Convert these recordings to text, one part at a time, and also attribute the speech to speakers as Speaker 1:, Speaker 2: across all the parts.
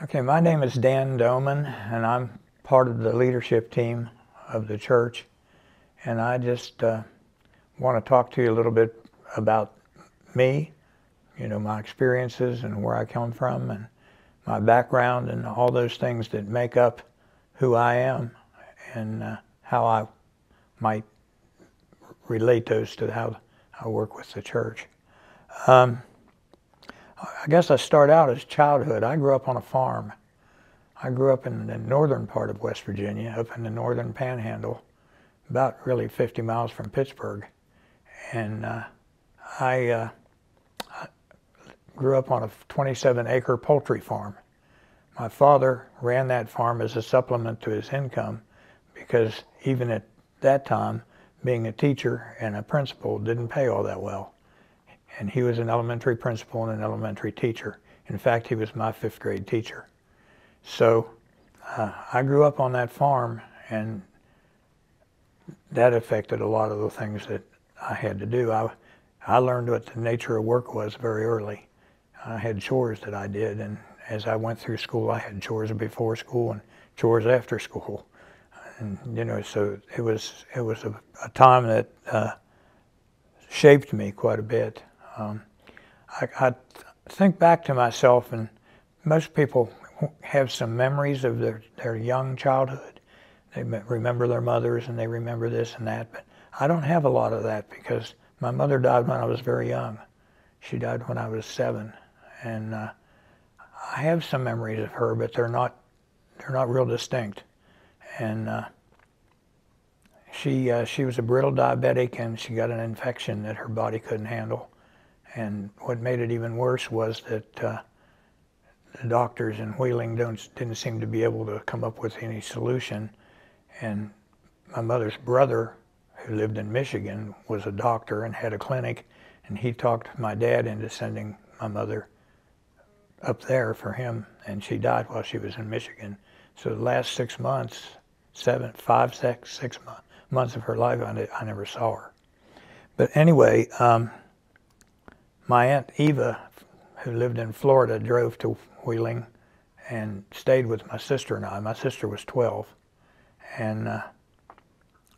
Speaker 1: Okay, my name is Dan Doman, and I'm part of the leadership team of the church. And I just want to talk to you a little bit about me, you know, my experiences and where I come from and my background and all those things that make up who I am and how I might relate those to how I work with the church. I guess I start out as childhood. I grew up on a farm. I grew up in the northern part of West Virginia, up in the northern panhandle, about really 50 miles from Pittsburgh. And I grew up on a 27-acre poultry farm. My father ran that farm as a supplement to his income because even at that time, being a teacher and a principal didn't pay all that well. And he was an elementary principal and an elementary teacher. In fact, he was my 5th grade teacher. So I grew up on that farm, and that affected a lot of the things that I had to do. I learned what the nature of work was very early. I had chores that I did, and as I went through school, I had chores before school and chores after school. And you know, so it was a time that shaped me quite a bit. I think back to myself, and most people have some memories of their young childhood. They remember their mothers and they remember this and that, but I don't have a lot of that because my mother died when I was very young. She died when I was 7, and I have some memories of her, but they're not real distinct. And she was a brittle diabetic, and she got an infection that her body couldn't handle. And what made it even worse was that the doctors in Wheeling didn't seem to be able to come up with any solution. And my mother's brother, who lived in Michigan, was a doctor and had a clinic, and he talked my dad into sending my mother up there for him, and she died while she was in Michigan. So the last 6 months, 6 months of her life, I never saw her. But anyway, my Aunt Eva, who lived in Florida, drove to Wheeling and stayed with my sister and I. My sister was 12, and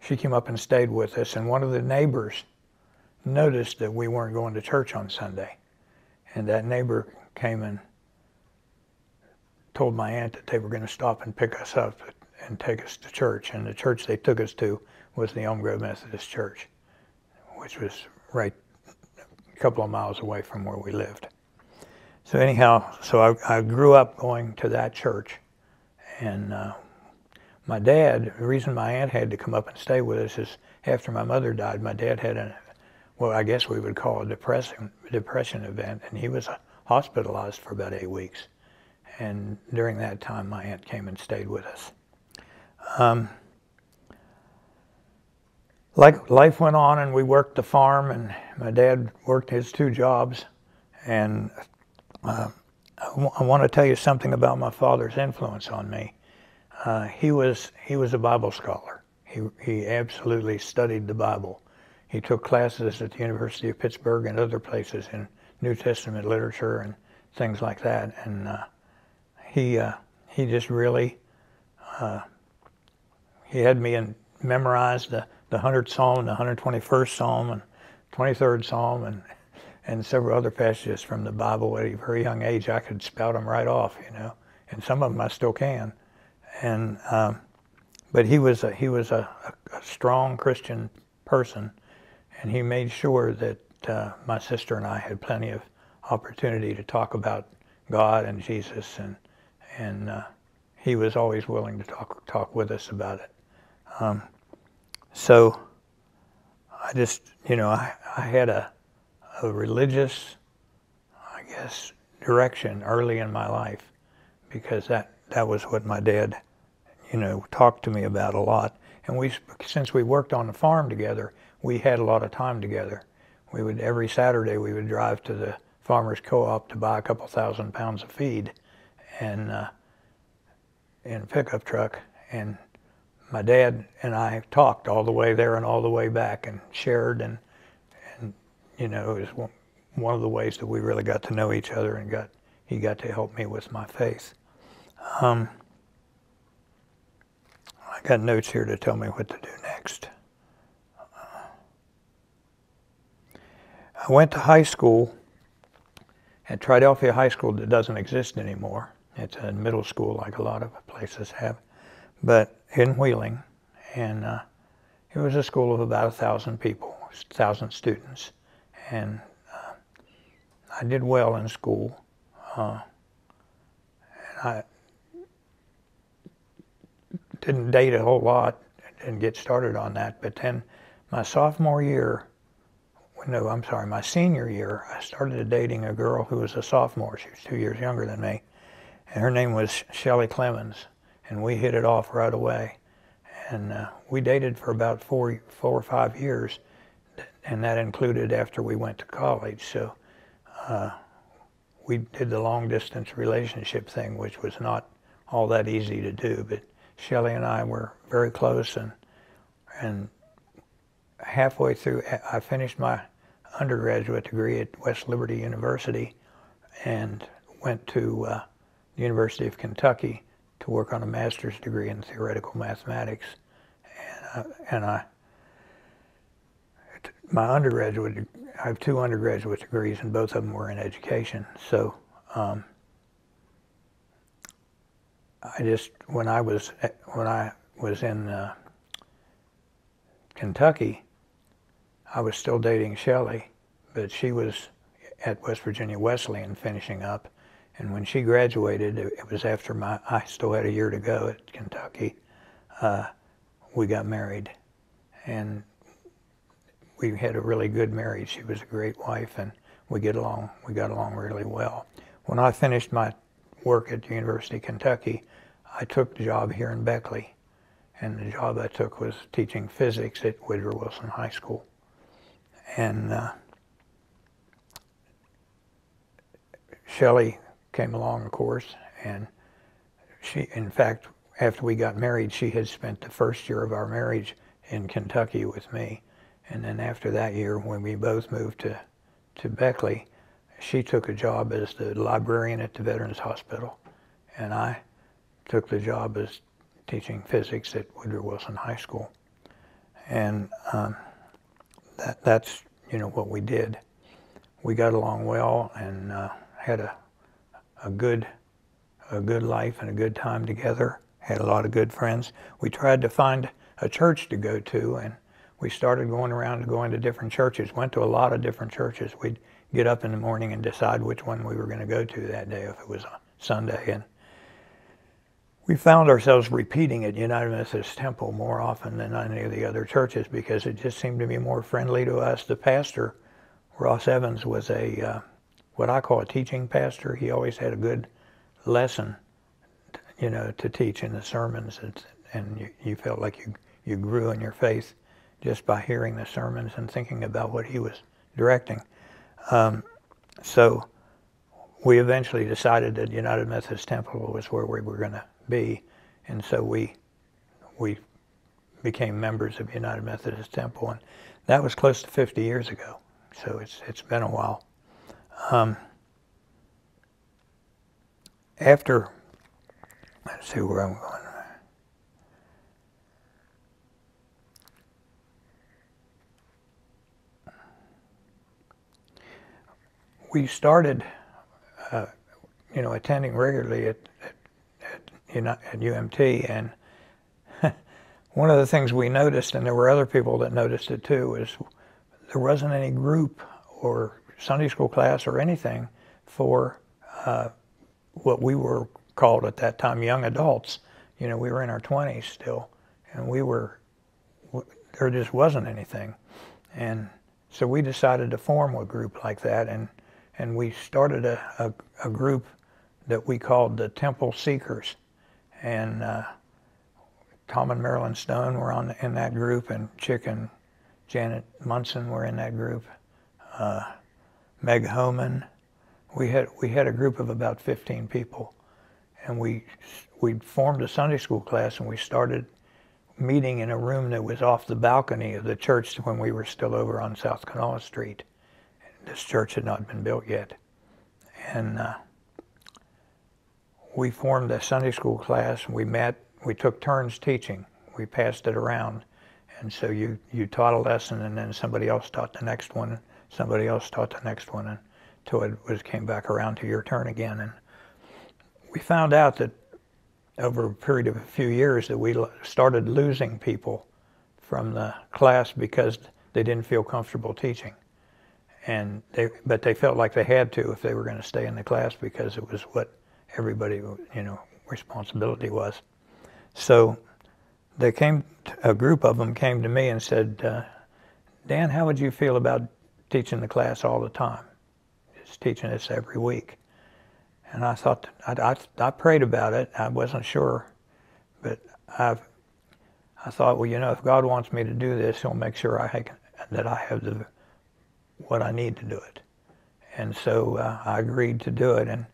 Speaker 1: she came up and stayed with us, and one of the neighbors noticed that we weren't going to church on Sunday. And that neighbor came and told my aunt that they were going to stop and pick us up and take us to church. And the church they took us to was the Elm Grove Methodist Church, which was right a couple of miles away from where we lived. So anyhow, so I grew up going to that church. And my dad, the reason my aunt had to come up and stay with us is after my mother died, my dad had well, I guess we would call a depression event, and he was hospitalized for about 8 weeks. And during that time, my aunt came and stayed with us. Like life went on, and we worked the farm, and my dad worked his 2 jobs. And I want to tell you something about my father's influence on me. He was a Bible scholar. He absolutely studied the Bible. He took classes at the University of Pittsburgh and other places in New Testament literature and things like that. And he just really he had me memorize the 100th Psalm, the 121st Psalm, and 23rd Psalm, and several other passages from the Bible. At a very young age, I could spout them right off, you know, and some of them I still can. And but he was a strong Christian person, and he made sure that my sister and I had plenty of opportunity to talk about God and Jesus, and he was always willing to talk with us about it. So I just, I had a religious, I guess, direction early in my life, because that was what my dad, talked to me about a lot. And since we worked on the farm together, we had a lot of time together. Every Saturday we would drive to the farmer's co-op to buy a couple 1,000 pounds of feed, and in a pickup truck, and my dad and I talked all the way there and all the way back, and shared, and it was one of the ways that we really got to know each other, and he got to help me with my faith. I got notes here to tell me what to do next. I went to high school at Triadelphia High School that doesn't exist anymore. It's a middle school like a lot of places have, but in Wheeling, and it was a school of about 1,000 people, 1,000 students, and I did well in school. And I didn't date a whole lot, didn't get started on that, but then my senior year, I started dating a girl who was a sophomore. She was 2 years younger than me, and her name was Shelley Clemens, and we hit it off right away. And we dated for about 4 or 5 years, and that included after we went to college. So we did the long distance relationship thing, which was not all that easy to do, but Shelley and I were very close, and halfway through, I finished my undergraduate degree at West Liberty University and went to the University of Kentucky to work on a master's degree in theoretical mathematics. And I have 2 undergraduate degrees, and both of them were in education. So when I was in Kentucky, I was still dating Shelley, but she was at West Virginia Wesleyan finishing up. And when she graduated, it was after I still had a year to go at Kentucky, we got married. And we had a really good marriage. She was a great wife, and we got along really well. When I finished my work at the University of Kentucky, I took the job here in Beckley. And the job I took was teaching physics at Woodrow Wilson High School. And Shelley came along, of course, and in fact, after we got married, she had spent the first year of our marriage in Kentucky with me. And then after that year, when we both moved to Beckley, she took a job as the librarian at the Veterans Hospital, and I took the job as teaching physics at Woodrow Wilson High School. And that's what we did. We got along well, and had a good life and a good time together. Had a lot of good friends. We tried to find a church to go to, and we started going around and going to different churches. Went to a lot of different churches. We'd get up in the morning and decide which one we were going to go to that day if it was a Sunday. And we found ourselves repeating at United Methodist Temple more often than any of the other churches, because it just seemed to be more friendly to us. The pastor, Ross Evans, was what I call a teaching pastor. He always had a good lesson, to teach in the sermons, and you felt like you grew in your faith just by hearing the sermons and thinking about what he was directing. So we eventually decided that United Methodist Temple was where we were going to be, and so we became members of United Methodist Temple, and that was close to 50 years ago. So it's been a while. After, let's see where I'm going. We started, attending regularly at UMT, and one of the things we noticed, and there were other people that noticed it too, is there wasn't any group or Sunday school class or anything for what we were called at that time young adults. You know, we were in our 20s still, and there just wasn't anything. And so we decided to form a group like that, and we started a group that we called the Temple Seekers. And Tom and Marilyn Stone were in that group, and Chick and Janet Munson were in that group. Meg Homan. We had a group of about 15 people, and we formed a Sunday school class, and we started meeting in a room that was off the balcony of the church when we were still over on South Kanawha Street. This church had not been built yet. And we formed a Sunday school class, and we took turns teaching. We passed it around. And so you taught a lesson, and then somebody else taught the next one, somebody else taught the next one, until it came back around to your turn again. And we found out that over a period of a few years that we started losing people from the class because they didn't feel comfortable teaching. But they felt like they had to if they were going to stay in the class, because it was what everybody, responsibility was. So a group of them came to me and said, Dan, how would you feel about teaching the class all the time? Just teaching this every week. And I thought, I prayed about it. I wasn't sure, but I thought, well, if God wants me to do this, He'll make sure that I have what I need to do it. And so I agreed to do it, and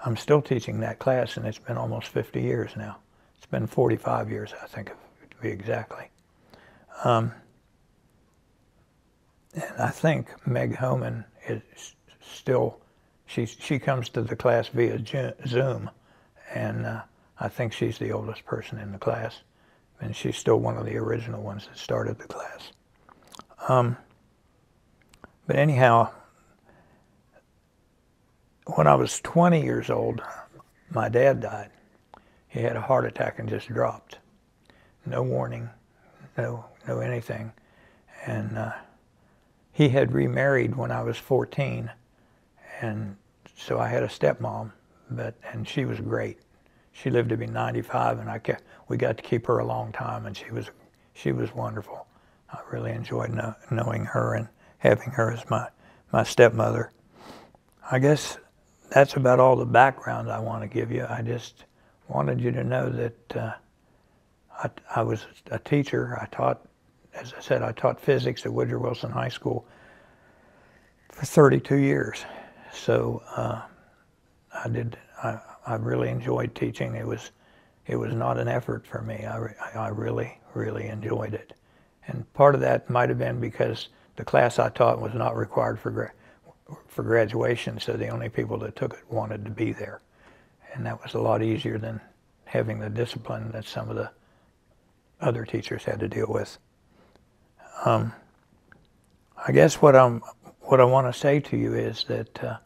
Speaker 1: I'm still teaching that class, and it's been almost 50 years now. It's been 45 years, I think, to be exactly. And I think Meg Homan is still, she comes to the class via Zoom, and I think she's the oldest person in the class, and she's still one of the original ones that started the class. But anyhow, when I was 20 years old, my dad died. He had a heart attack and just dropped. No warning, no anything. And he had remarried when I was 14, and so I had a stepmom, and she was great. She lived to be 95, and we got to keep her a long time, and she was wonderful. I really enjoyed knowing her and having her as my stepmother. I guess that's about all the background I want to give you. I just wanted you to know that I was a teacher. As I said, I taught physics at Woodrow Wilson High School for 32 years. So I really enjoyed teaching. It was not an effort for me. I really, really enjoyed it. And part of that might have been because the class I taught was not required for graduation, so the only people that took it wanted to be there. And that was a lot easier than having the discipline that some of the other teachers had to deal with. I guess what I want to say to you is that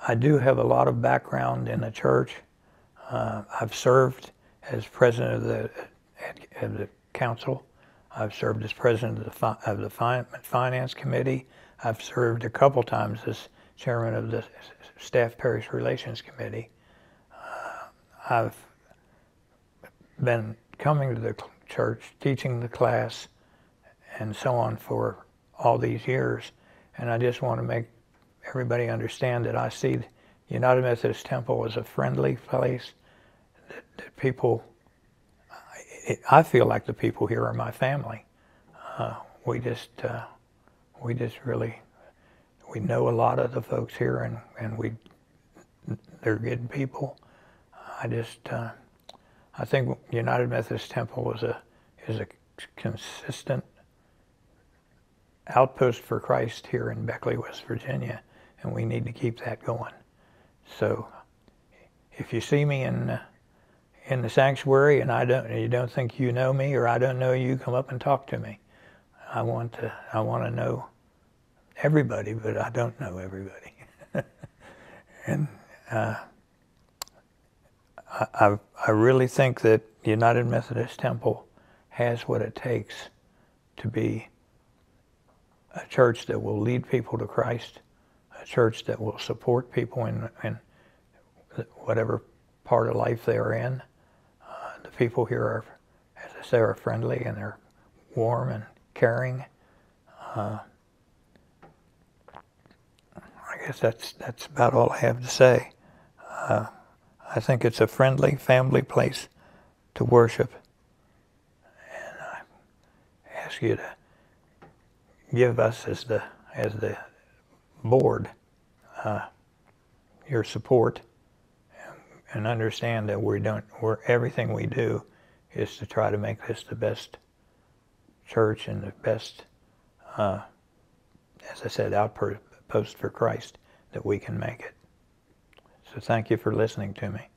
Speaker 1: I do have a lot of background in the church. I've served as president of the council. I've served as president of the finance committee. I've served a couple times as chairman of the staff parish relations committee. I've been coming to the church, teaching the class, and so on for all these years. And I just want to make everybody understand that I see the United Methodist Temple as a friendly place, that people, I feel like the people here are my family. We know a lot of the folks here, and they're good people. I think United Methodist Temple is a consistent outpost for Christ here in Beckley, West Virginia, and we need to keep that going. So, if you see me in the sanctuary and you don't think you know me or I don't know you, come up and talk to me. I want to know everybody, but I don't know everybody. And I really think that the United Methodist Temple has what it takes to be a church that will lead people to Christ, a church that will support people in whatever part of life they're in. The people here are, as I say, are friendly and they're warm and caring. I guess that's about all I have to say. I think it's a friendly family place to worship, and I ask you to give us as the board your support, and understand that everything we do is to try to make this the best church and the best, as I said, outpost for Christ that we can make it. So thank you for listening to me.